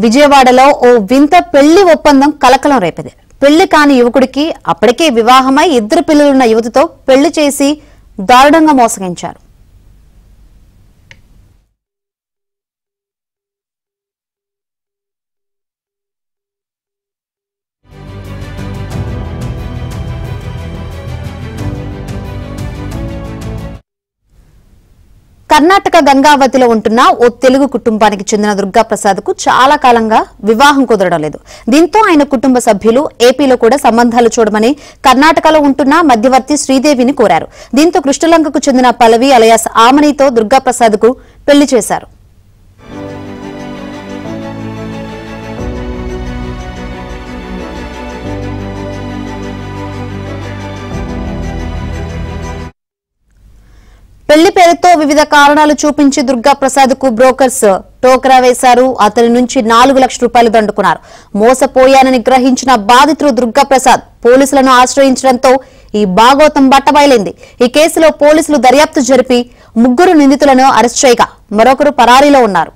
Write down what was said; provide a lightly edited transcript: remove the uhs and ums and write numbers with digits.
విజయవాడలో ఓ వింత పెళ్లి ఒప్పందం కలకలం రేపింది. పెళ్లి కాని యువకుడికి అప్పటికే వివాహమై 2 పిల్లలున్న యువతితో పెళ్లి చేసి దారుణంగా మోసగించారు. కర్ణాటక గంగావతిలో ఉంటున్న ఓ తెలుగు కుటుంబానికి చెందిన దుర్గాప్రసాద్ కు చాలా కాలంగా వివాహం కుదరడం లేదు. దీంతో ఆయన కుటుంబ సభ్యులు ఏపీలో కూడా సంబంధాలు చూడమని కర్ణాటకలో ఉంటున్న మధ్యవర్తి శ్రీదేవిని కోరారు. దీంతో కృష్ణలంకకు చెందిన పల్లవి అలయాస్ ఆమనితో దుర్గాప్రసాద్ కు పెళ్లి చేశారు. పెళ్లి పేరుతో వివిధ కారణాలు చూపించి దుర్గాప్రసాద్ కు బ్రోకర్స్ టోకరా వేశారు. అతని నుంచి 4 లక్షల రూపాయలు దండుకున్నారు. మోసపోయానని గ్రహించిన బాధితుడు దుర్గాప్రసాద్ పోలీసులను ఆశ్రయించడంతో ఈ బాగోతం బట్టబయలైంది. ఈ కేసులో పోలీసులు దర్యాప్తు జరిపి 3 నిందితులను అరెస్ట్ చేయగా మరొకరు పరారీలో ఉన్నారు.